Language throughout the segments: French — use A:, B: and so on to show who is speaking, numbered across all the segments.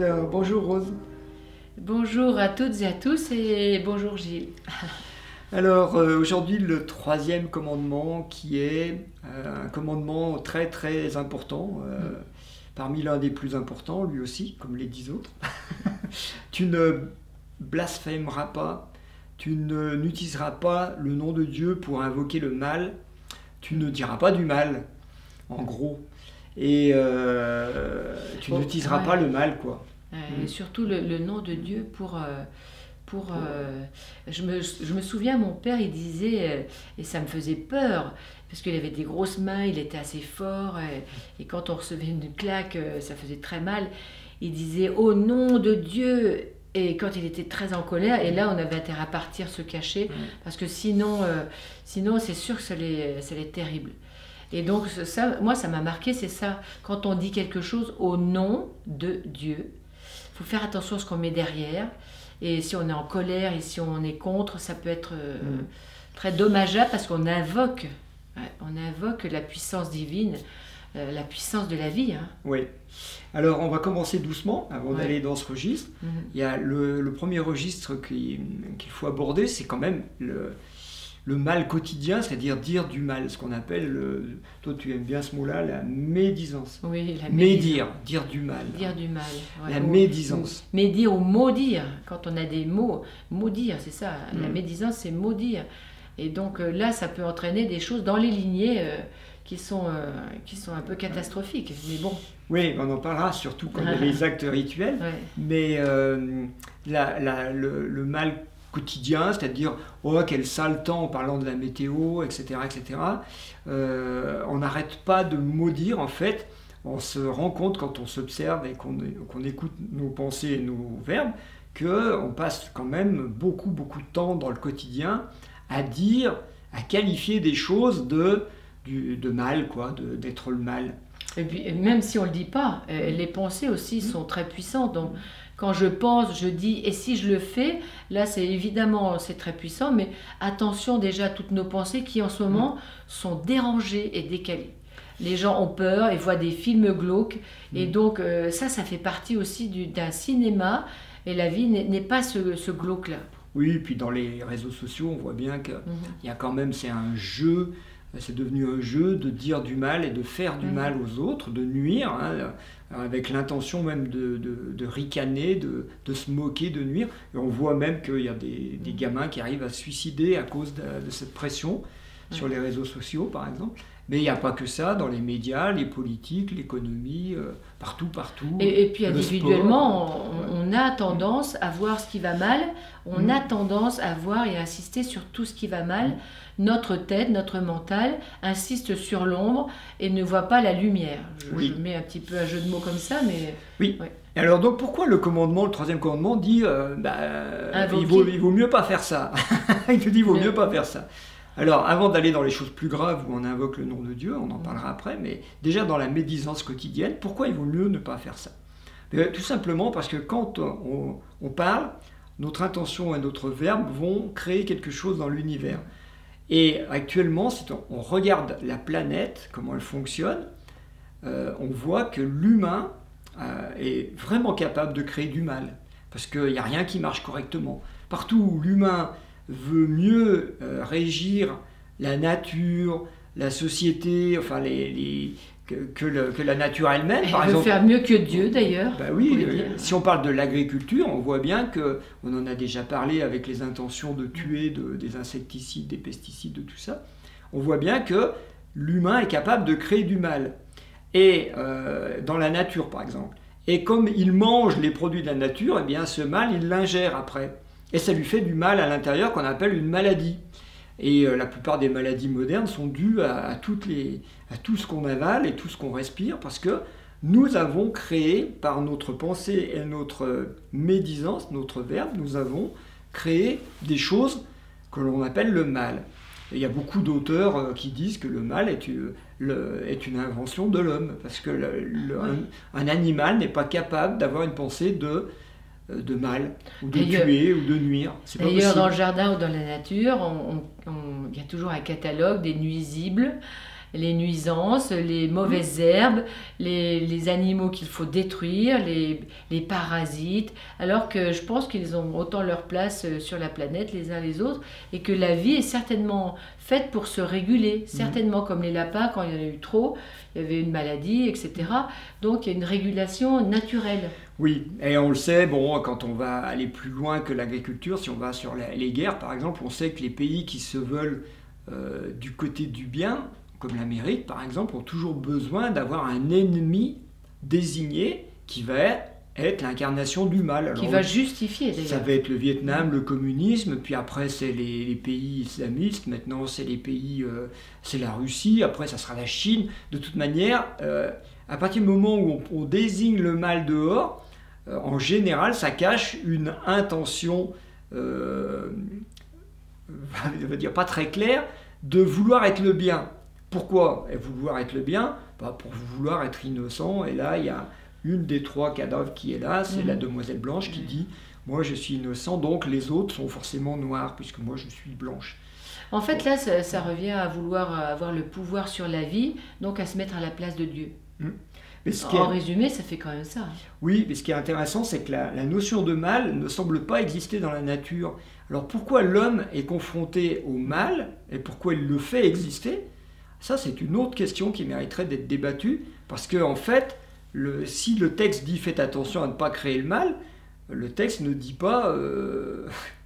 A: Alors, bonjour Rose.
B: Bonjour à toutes et à tous et bonjour Gilles.
A: Alors, aujourd'hui, le troisième commandement qui est un commandement très très important, parmi l'un des plus importants, lui aussi, comme les 10 autres. Tu ne blasphémeras pas, tu n'utiliseras pas le nom de Dieu pour invoquer le mal, tu ne diras pas du mal, en gros. Et tu n'utiliseras pas le mal, quoi.
B: Et surtout le nom de Dieu je me souviens, mon père, il disait, et ça me faisait peur, parce qu'il avait des grosses mains, il était assez fort, et quand on recevait une claque, ça faisait très mal. Il disait au nom de Dieu, et quand il était très en colère, et là on avait intérêt à partir se cacher, parce que sinon c'est sûr que ça allait être terrible. Et donc ça, moi ça m'a marqué, c'est ça, quand on dit quelque chose au nom de Dieu, il faut faire attention à ce qu'on met derrière. Et si on est en colère et si on est contre, ça peut être très dommageable parce qu'on invoque, la puissance divine, la puissance de la vie. Hein.
A: Oui. Alors, on va commencer doucement avant d'aller dans ce registre. Il y a le premier registre qu'il faut aborder, c'est quand même le mal quotidien, c'est-à-dire dire du mal, ce qu'on appelle, toi tu aimes bien ce mot-là, la médisance.
B: Oui, la
A: médire, dire du mal.
B: Dire du mal. Ouais.
A: La médisance.
B: Médire ou maudire, quand on a des mots, maudire, c'est ça. La médisance, c'est maudire. Et donc là, ça peut entraîner des choses dans les lignées qui sont un peu catastrophiques. Mais bon.
A: Oui, on en parlera surtout quand il y a les actes rituels. Mais le mal quotidien, c'est-à-dire oh quel sale temps en parlant de la météo, etc., etc. On n'arrête pas de maudire en fait. On se rend compte quand on s'observe et qu'on écoute nos pensées et nos verbes qu'on passe quand même beaucoup de temps dans le quotidien à dire, à qualifier des choses de mal, quoi, d'être le mal.
B: Et puis même si on le dit pas, les pensées aussi sont très puissantes. Donc quand je pense, je dis, et si je le fais, là c'est évidemment c'est très puissant, mais attention déjà à toutes nos pensées qui en ce moment sont dérangées et décalées. Les gens ont peur et voient des films glauques, et donc ça fait partie aussi d'un cinéma, et la vie n'est pas ce glauque-là.
A: Oui, et puis dans les réseaux sociaux, on voit bien qu'il y a quand même, c'est un jeu. C'est devenu un jeu de dire du mal et de faire du mal aux autres, de nuire, hein, avec l'intention même de ricaner, de se moquer, de nuire. Et on voit même qu'il y a des gamins qui arrivent à se suicider à cause de cette pression sur les réseaux sociaux, par exemple. Mais il n'y a pas que ça, dans les médias, les politiques, l'économie, partout.
B: Et puis individuellement, on a tendance à voir ce qui va mal, on a tendance à voir et à insister sur tout ce qui va mal. Notre tête, notre mental insiste sur l'ombre et ne voit pas la lumière. Je mets un petit peu un jeu de mots comme ça, mais...
A: Oui. Ouais. Et alors donc pourquoi le troisième commandement dit il vaut mieux pas faire ça. Il te dit il vaut mieux pas faire ça. Alors, avant d'aller dans les choses plus graves où on invoque le nom de Dieu, on en parlera après, mais déjà dans la médisance quotidienne, pourquoi il vaut mieux ne pas faire ça? Tout simplement parce que quand on parle, notre intention et notre verbe vont créer quelque chose dans l'univers. Et actuellement, si on regarde la planète, comment elle fonctionne, on voit que l'humain est vraiment capable de créer du mal, parce qu'il n'y a rien qui marche correctement. Partout où l'humain veut mieux régir la nature, la société, enfin que la nature elle-même.
B: Par exemple, faire mieux que Dieu d'ailleurs.
A: Ben oui, si on parle de l'agriculture, on voit bien qu'on en a déjà parlé avec les intentions de tuer des insecticides, des pesticides, de tout ça. On voit bien que l'humain est capable de créer du mal. Et dans la nature par exemple. Et comme il mange les produits de la nature, eh bien ce mal il l'ingère après. Et ça lui fait du mal à l'intérieur qu'on appelle une maladie. Et la plupart des maladies modernes sont dues à tout ce qu'on avale et tout ce qu'on respire, parce que nous avons créé, par notre pensée et notre médisance, notre verbe, nous avons créé des choses que l'on appelle le mal. Et il y a beaucoup d'auteurs qui disent que le mal est une invention de l'homme, parce que un animal n'est pas capable d'avoir une pensée de mal, ou de tuer, ou de nuire.
B: D'ailleurs, dans le jardin ou dans la nature, il y a toujours un catalogue des nuisibles les nuisances, les mauvaises herbes, les animaux qu'il faut détruire, les parasites, alors que je pense qu'ils ont autant leur place sur la planète les uns les autres, et que la vie est certainement faite pour se réguler, certainement comme les lapins, quand il y en a eu trop, il y avait une maladie, etc. Donc il y a une régulation naturelle.
A: Oui, et on le sait, bon, quand on va aller plus loin que l'agriculture, si on va sur les guerres par exemple, on sait que les pays qui se veulent du côté du bien, comme l'Amérique par exemple, ont toujours besoin d'avoir un ennemi désigné qui va être l'incarnation du mal.
B: Qui va justifier d'ailleurs.
A: Ça va être le Vietnam, le communisme, puis après c'est les pays islamistes, maintenant c'est les pays, c'est la Russie, après ça sera la Chine. De toute manière, à partir du moment où on désigne le mal dehors, en général ça cache une intention, je veux dire pas très claire, de vouloir être le bien. Pourquoi vouloir être le bien? Pour vouloir être innocent, et là il y a une des 3 cadavres qui est là, c'est la demoiselle blanche qui dit « Moi je suis innocent, donc les autres sont forcément noirs, puisque moi je suis blanche. »
B: En fait là, ça revient à vouloir avoir le pouvoir sur la vie, donc à se mettre à la place de Dieu. En résumé, ça fait quand même ça.
A: Oui, mais ce qui est intéressant, c'est que la notion de mal ne semble pas exister dans la nature. Alors pourquoi l'homme est confronté au mal, et pourquoi il le fait exister? Ça, c'est une autre question qui mériterait d'être débattue, parce que en fait, si le texte dit « faites attention à ne pas créer le mal », le texte ne dit pas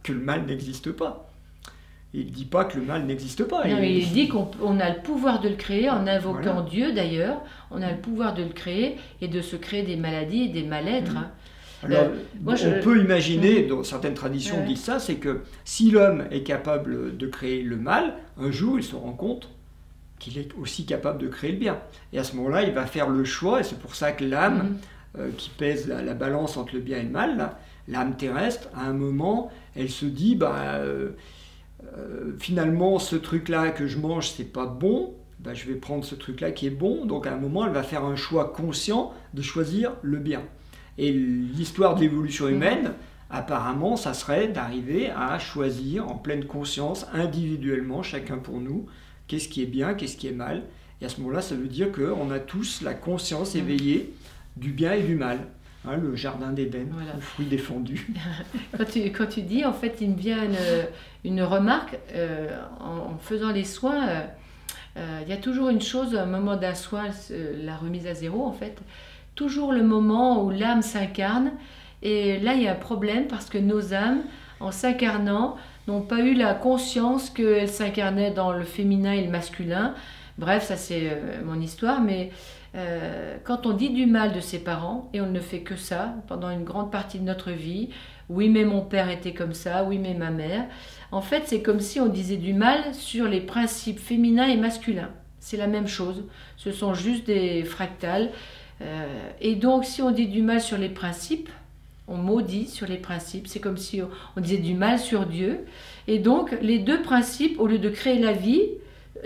A: que le mal n'existe pas. Il ne dit pas que le mal n'existe pas.
B: Non, il dit qu'on a le pouvoir de le créer en invoquant Dieu d'ailleurs. On a le pouvoir de le créer et de se créer des maladies et des mal-être.
A: Alors, on peut imaginer, dans certaines traditions disent ça, c'est que si l'homme est capable de créer le mal, un jour il se rend compte qu'il est aussi capable de créer le bien. Et à ce moment-là, il va faire le choix, et c'est pour ça que l'âme, qui pèse la balance entre le bien et le mal, l'âme terrestre, à un moment, elle se dit, finalement, ce truc-là que je mange, c'est pas bon, je vais prendre ce truc-là qui est bon. Donc à un moment, elle va faire un choix conscient de choisir le bien. Et l'histoire de l'évolution humaine, apparemment, ça serait d'arriver à choisir en pleine conscience, individuellement, chacun pour nous, qu'est-ce qui est bien, qu'est-ce qui est mal. Et à ce moment-là, ça veut dire qu'on a tous la conscience éveillée du bien et du mal. Hein, le jardin d'Éden, le fruit défendu.
B: Quand tu dis, en fait, il me vient une remarque, en faisant les soins, il y a toujours une chose, un moment d'un soin, la remise à zéro, en fait, toujours le moment où l'âme s'incarne, et là, il y a un problème, parce que nos âmes, en s'incarnant, n'ont pas eu la conscience qu'elles s'incarnaient dans le féminin et le masculin. Bref, ça c'est mon histoire, mais quand on dit du mal de ses parents, et on ne fait que ça pendant une grande partie de notre vie, oui mais mon père était comme ça, oui mais ma mère, en fait c'est comme si on disait du mal sur les principes féminins et masculins. C'est la même chose, ce sont juste des fractales. Et donc si on dit du mal sur les principes, on maudit sur les principes, c'est comme si on disait du mal sur Dieu. Et donc les deux principes, au lieu de créer la vie,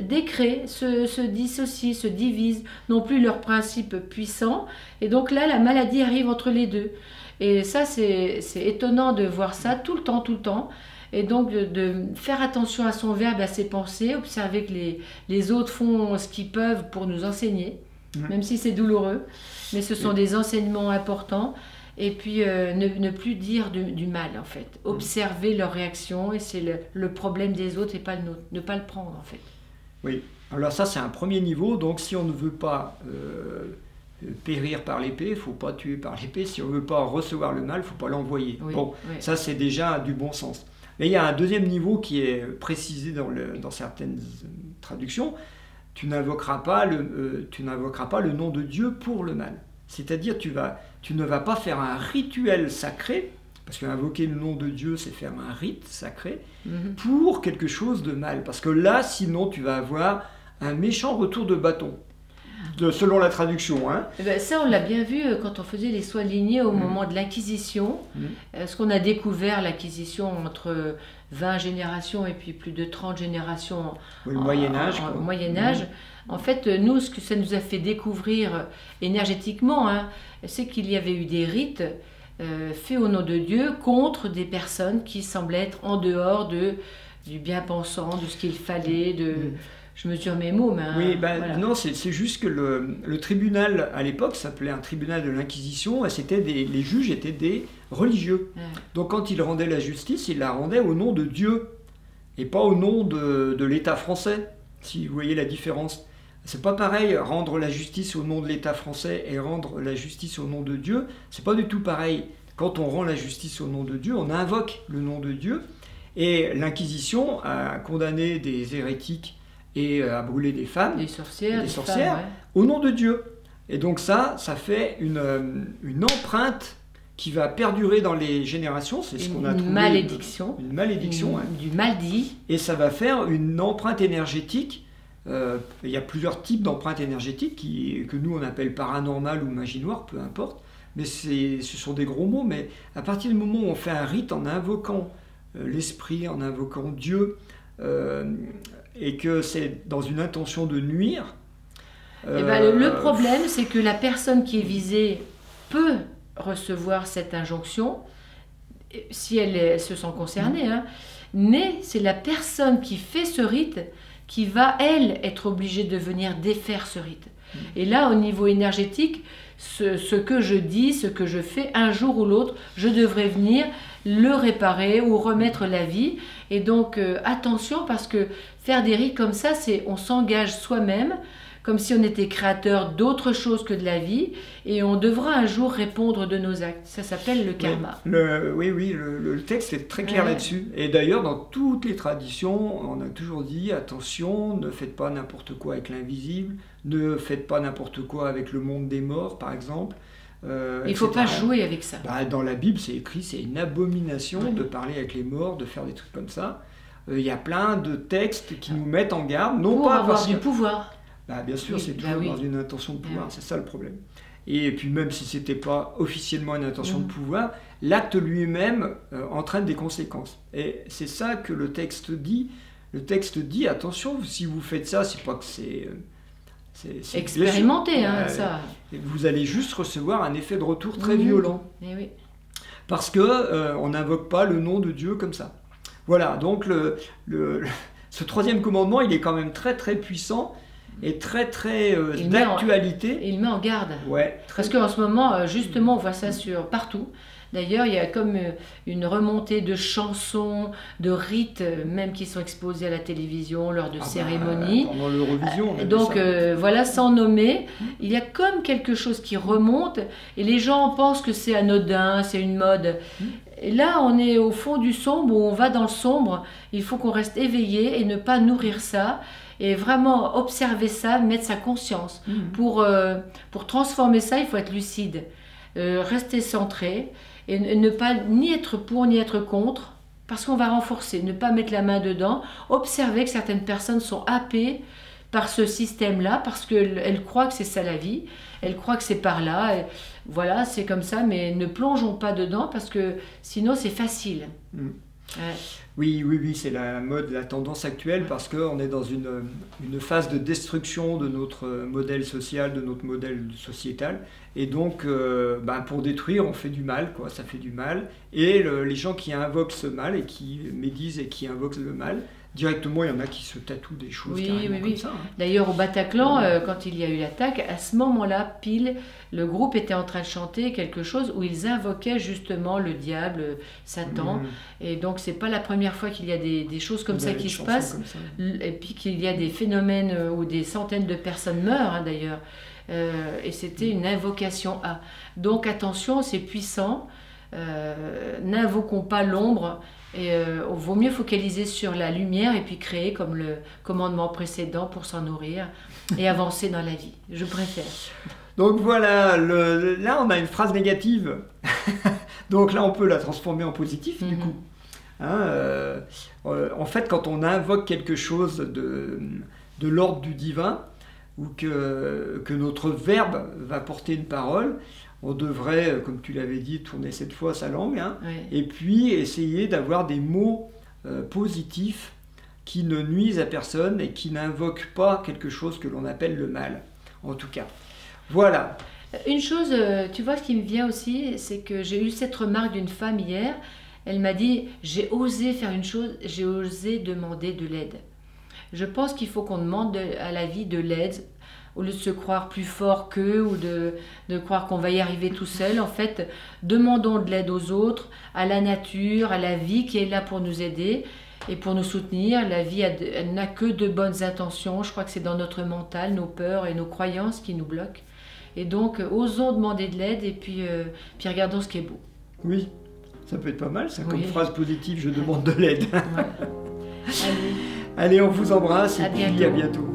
B: décréent, se dissocient, se divisent, n'ont plus leurs principes puissants. Et donc là, la maladie arrive entre les deux. Et ça, c'est étonnant de voir ça tout le temps. Et donc de faire attention à son verbe, à ses pensées, observer que les autres font ce qu'ils peuvent pour nous enseigner, même si c'est douloureux. Mais ce sont des enseignements importants. Et puis ne plus dire du mal en fait, observer leur réaction, et c'est le problème des autres et pas le nôtre, ne pas le prendre en fait.
A: Oui, alors ça c'est un premier niveau, donc si on ne veut pas périr par l'épée, il ne faut pas tuer par l'épée, si on ne veut pas recevoir le mal, il ne faut pas l'envoyer. Ça c'est déjà du bon sens. Mais il y a un deuxième niveau qui est précisé dans certaines traductions, tu n'invoqueras pas le nom de Dieu pour le mal. C'est-à-dire tu ne vas pas faire un rituel sacré, parce qu'invoquer le nom de Dieu, c'est faire un rite sacré, pour quelque chose de mal. Parce que là, sinon, tu vas avoir un méchant retour de bâton, selon la traduction. Hein.
B: Ça, on l'a bien vu quand on faisait les soins lignés au moment de l'Inquisition. Ce qu'on a découvert, l'Inquisition, entre 20 générations et puis plus de 30 générations
A: au Moyen-Âge.
B: Au Moyen-Âge. En fait, nous, ce que ça nous a fait découvrir énergétiquement, c'est qu'il y avait eu des rites faits au nom de Dieu contre des personnes qui semblaient être en dehors du bien-pensant, de ce qu'il fallait, je mesure mes mots, mais...
A: Oui, ben,
B: voilà.
A: non, c'est juste que le tribunal, à l'époque, s'appelait un tribunal de l'Inquisition, et les juges étaient des religieux.
B: Ouais.
A: Donc quand ils rendaient la justice, ils la rendaient au nom de Dieu, et pas au nom de l'État français, si vous voyez la différence. C'est pas pareil, rendre la justice au nom de l'État français et rendre la justice au nom de Dieu, c'est pas du tout pareil. Quand on rend la justice au nom de Dieu, on invoque le nom de Dieu, et l'Inquisition a condamné des hérétiques et à brûler des femmes,
B: Des sorcières,
A: femmes,
B: ouais.
A: au nom de Dieu. Et donc ça fait une empreinte qui va perdurer dans les générations. C'est ce qu'on a trouvé.
B: Une malédiction.
A: Une malédiction.
B: Du mal dit.
A: Et ça va faire une empreinte énergétique. Il y a plusieurs types d'empreintes énergétiques que nous on appelle paranormales ou magie noire, peu importe. Mais ce sont des gros mots. Mais à partir du moment où on fait un rite en invoquant l'esprit, en invoquant Dieu, et que c'est dans une intention de nuire.
B: Eh ben, le problème, c'est que la personne qui est visée peut recevoir cette injonction, si elle se sent concernée, hein, mais c'est la personne qui fait ce rite qui va, elle, être obligée de venir défaire ce rite. Et là, au niveau énergétique, ce que je dis, ce que je fais, un jour ou l'autre, je devrais venir le réparer ou remettre la vie. Et donc, attention, parce que faire des rites comme ça, on s'engage soi-même, comme si on était créateur d'autre chose que de la vie, et on devra un jour répondre de nos actes. Ça s'appelle le karma.
A: Oui, le texte est très clair là-dessus. Et d'ailleurs, dans toutes les traditions, on a toujours dit, attention, ne faites pas n'importe quoi avec l'invisible, ne faites pas n'importe quoi avec le monde des morts, par exemple.
B: Il ne faut pas jouer avec ça.
A: Dans la Bible, c'est écrit, c'est une abomination de parler avec les morts, de faire des trucs comme ça. Il y a plein de textes qui nous mettent en garde, non
B: pour
A: pas
B: avoir du pouvoir.
A: Bien sûr, c'est toujours dans une intention de pouvoir, c'est ça le problème. Et puis même si ce n'était pas officiellement une intention de pouvoir, l'acte lui-même entraîne des conséquences. Et c'est ça que le texte dit. Le texte dit, attention, si vous faites ça, c'est pas que c'est
B: expérimenté, hein, ça.
A: Vous allez juste recevoir un effet de retour très violent.
B: Et oui.
A: Parce que on n'invoque pas le nom de Dieu comme ça. Voilà, donc ce troisième commandement, il est quand même très très puissant et très très d'actualité.
B: Il met en garde.
A: Ouais.
B: Parce qu'en ce moment, justement, on voit ça partout. D'ailleurs, il y a comme une remontée de chansons, de rites, même qui sont exposés à la télévision lors de cérémonies.
A: Pendant l'Eurovision.
B: Donc voilà, sans nommer, il y a comme quelque chose qui remonte et les gens pensent que c'est anodin, c'est une mode. Et là, on est au fond du sombre, où on va dans le sombre. Il faut qu'on reste éveillé et ne pas nourrir ça. Et vraiment observer ça, mettre sa conscience. Pour transformer ça, il faut être lucide. Rester centré. Et ne pas ni être pour ni être contre, parce qu'on va renforcer, ne pas mettre la main dedans, observer que certaines personnes sont happées par ce système-là, parce qu'elles croient que c'est ça la vie, elles croient que c'est par là, et voilà, c'est comme ça, mais ne plongeons pas dedans, parce que sinon c'est facile. Ouais.
A: Oui, c'est la mode, la tendance actuelle, parce qu'on est dans une phase de destruction de notre modèle social, de notre modèle sociétal. Et donc, pour détruire, on fait du mal, quoi, ça fait du mal. Et les gens qui invoquent ce mal et qui médisent et qui invoquent le mal, directement, il y en a qui se tatouent des choses comme ça. Hein.
B: D'ailleurs, au Bataclan, quand il y a eu l'attaque, à ce moment-là, pile, le groupe était en train de chanter quelque chose où ils invoquaient justement le diable, Satan. Et donc, c'est pas la première fois qu'il y a des choses comme ça qui se passent. Et puis qu'il y a des phénomènes où des centaines de personnes meurent, hein, d'ailleurs. Et c'était une invocation à. Donc, attention, c'est puissant. N'invoquons pas l'ombre. Et vaut mieux focaliser sur la lumière et puis créer comme le commandement précédent pour s'en nourrir et avancer dans la vie. Je préfère.
A: Donc voilà, là on a une phrase négative. Donc là on peut la transformer en positif du coup. Hein, en fait quand on invoque quelque chose de l'ordre du divin ou que notre verbe va porter une parole, on devrait, comme tu l'avais dit, tourner cette fois sa langue, hein, et puis essayer d'avoir des mots positifs qui ne nuisent à personne et qui n'invoquent pas quelque chose que l'on appelle le mal, en tout cas. Voilà.
B: Une chose, tu vois, ce qui me vient aussi, c'est que j'ai eu cette remarque d'une femme hier. Elle m'a dit, j'ai osé faire une chose, j'ai osé demander de l'aide. Je pense qu'il faut qu'on demande à la vie de l'aide, au lieu de se croire plus fort qu'eux ou de croire qu'on va y arriver tout seul. En fait, demandons de l'aide aux autres, à la nature, à la vie qui est là pour nous aider et pour nous soutenir. La vie, elle n'a que de bonnes intentions. Je crois que c'est dans notre mental, nos peurs et nos croyances qui nous bloquent. Et donc, osons demander de l'aide et puis regardons ce qui est beau.
A: Oui, ça peut être pas mal, ça, comme
B: Oui.
A: phrase positive, je demande de l'aide.
B: Voilà. Allez,
A: Allez, on vous embrasse et
B: À
A: puis
B: bientôt.
A: à bientôt.